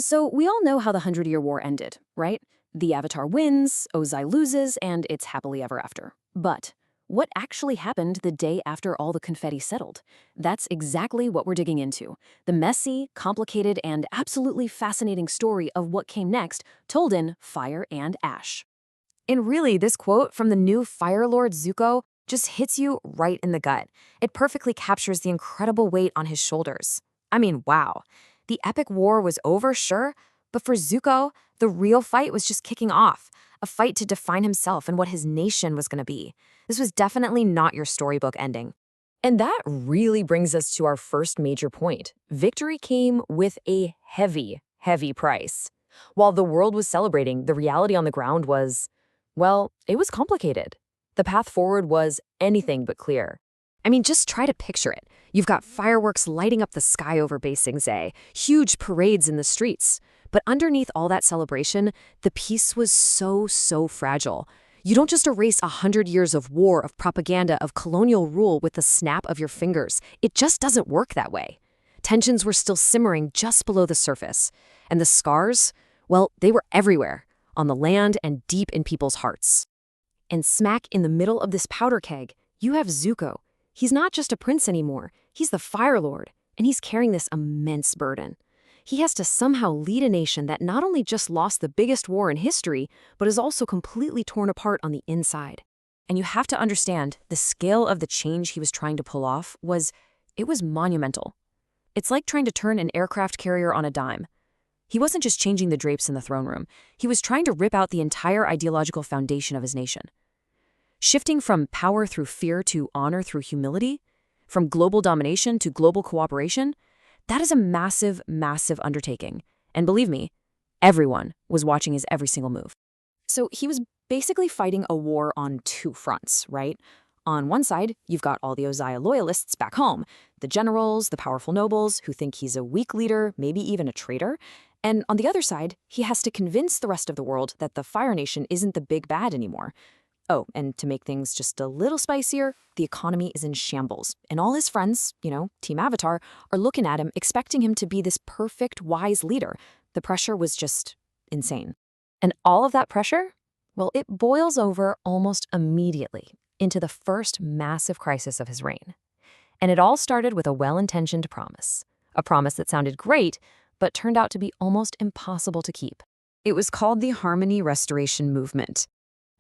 So we all know how the Hundred-Year War ended, right? The Avatar wins, Ozai loses, and it's happily ever after. But what actually happened the day after all the confetti settled? That's exactly what we're digging into. The messy, complicated, and absolutely fascinating story of what came next, told in Fire and Ash. And really, this quote from the new Fire Lord Zuko just hits you right in the gut. It perfectly captures the incredible weight on his shoulders. I mean, wow. The epic war was over, sure, but for Zuko, the real fight was just kicking off, a fight to define himself and what his nation was going to be. This was definitely not your storybook ending. And that really brings us to our first major point. Victory came with a heavy, heavy price. While the world was celebrating, the reality on the ground was, well, it was complicated. The path forward was anything but clear. I mean, just try to picture it. You've got fireworks lighting up the sky over Ba Sing Se, huge parades in the streets. But underneath all that celebration, the peace was so fragile. You don't just erase 100 years of war, of propaganda, of colonial rule with the snap of your fingers. It just doesn't work that way. Tensions were still simmering just below the surface. And the scars, well, they were everywhere, on the land and deep in people's hearts. And smack in the middle of this powder keg, you have Zuko. He's not just a prince anymore. He's the Fire Lord, and he's carrying this immense burden. He has to somehow lead a nation that not only just lost the biggest war in history, but is also completely torn apart on the inside. And you have to understand, the scale of the change he was trying to pull off was monumental. It's like trying to turn an aircraft carrier on a dime. He wasn't just changing the drapes in the throne room. He was trying to rip out the entire ideological foundation of his nation. Shifting from power through fear to honor through humility, from global domination to global cooperation, that is a massive, massive undertaking. And believe me, everyone was watching his every single move. So he was basically fighting a war on two fronts, right? On one side, you've got all the Ozai loyalists back home, the generals, the powerful nobles who think he's a weak leader, maybe even a traitor. And on the other side, he has to convince the rest of the world that the Fire Nation isn't the big bad anymore. Oh, and to make things just a little spicier, the economy is in shambles. And all his friends, Team Avatar, are looking at him, expecting him to be this perfect, wise leader. The pressure was just insane. And all of that pressure, well, it boils over almost immediately into the first massive crisis of his reign. And it all started with a well-intentioned promise. A promise that sounded great, but turned out to be almost impossible to keep. It was called the Harmony Restoration Movement.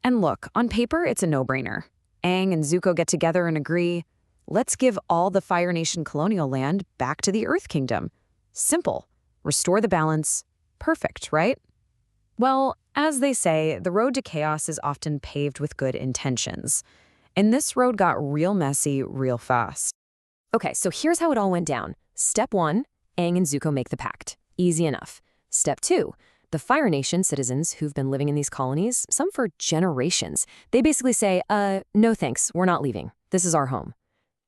And look, on paper, it's a no-brainer. Aang and Zuko get together and agree, let's give all the Fire Nation colonial land back to the Earth Kingdom. Simple. Restore the balance. Perfect, right? Well, as they say, the road to chaos is often paved with good intentions. And this road got real messy real fast. Okay, so here's how it all went down. Step 1, Aang and Zuko make the pact. Easy enough. Step 2, the Fire Nation citizens who've been living in these colonies, some for generations, they basically say, no thanks, we're not leaving. This is our home.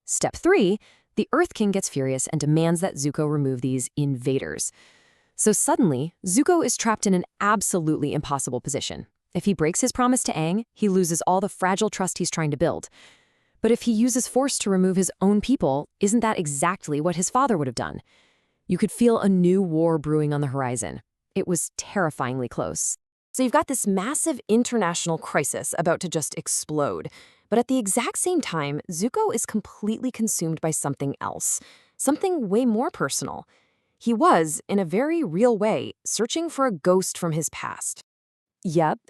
Step 3, the Earth King gets furious and demands that Zuko remove these invaders. So suddenly, Zuko is trapped in an absolutely impossible position. If he breaks his promise to Aang, he loses all the fragile trust he's trying to build. But if he uses force to remove his own people, isn't that exactly what his father would have done? You could feel a new war brewing on the horizon. It was terrifyingly close. So you've got this massive international crisis about to just explode. But at the exact same time, Zuko is completely consumed by something else, something way more personal. He was, in a very real way, searching for a ghost from his past. Yep.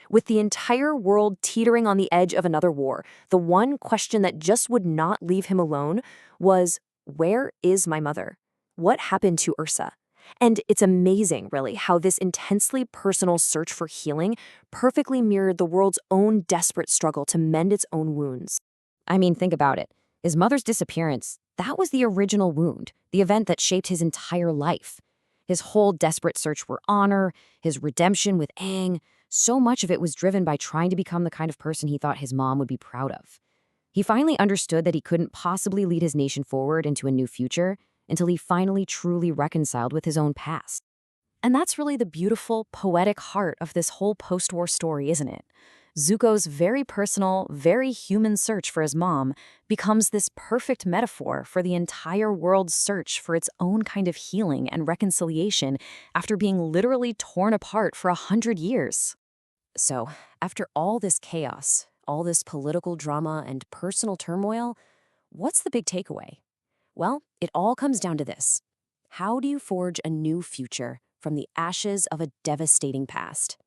With the entire world teetering on the edge of another war, the one question that just would not leave him alone was, where is my mother? What happened to Ursa? And it's amazing, really, how this intensely personal search for healing perfectly mirrored the world's own desperate struggle to mend its own wounds. I mean, think about it. His mother's disappearance, that was the original wound, the event that shaped his entire life. His whole desperate search for honor, his redemption with Aang, so much of it was driven by trying to become the kind of person he thought his mom would be proud of. He finally understood that he couldn't possibly lead his nation forward into a new future until he finally truly reconciled with his own past. And that's really the beautiful, poetic heart of this whole post-war story, isn't it? Zuko's very personal, very human search for his mom becomes this perfect metaphor for the entire world's search for its own kind of healing and reconciliation after being literally torn apart for 100 years. So, after all this chaos, all this political drama and personal turmoil, what's the big takeaway? Well, it all comes down to this. How do you forge a new future from the ashes of a devastating past?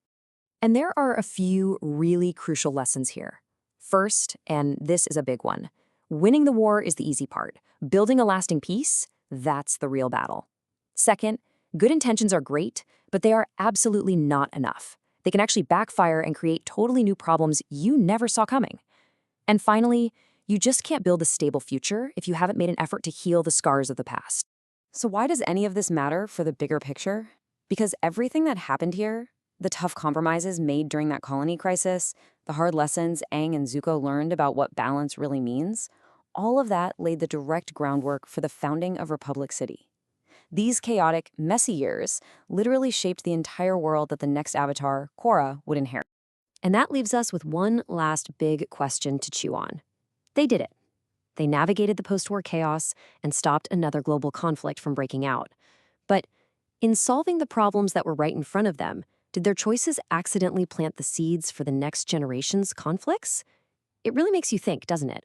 And there are a few really crucial lessons here. First, and this is a big one, winning the war is the easy part. Building a lasting peace, that's the real battle. Second, good intentions are great, but they are absolutely not enough. They can actually backfire and create totally new problems you never saw coming. And finally, you just can't build a stable future if you haven't made an effort to heal the scars of the past. So why does any of this matter for the bigger picture? Because everything that happened here, the tough compromises made during that colony crisis, the hard lessons Aang and Zuko learned about what balance really means, all of that laid the direct groundwork for the founding of Republic City. These chaotic, messy years literally shaped the entire world that the next avatar, Korra, would inherit. And that leaves us with one last big question to chew on. They did it. They navigated the post-war chaos and stopped another global conflict from breaking out. But in solving the problems that were right in front of them, did their choices accidentally plant the seeds for the next generation's conflicts? It really makes you think, doesn't it?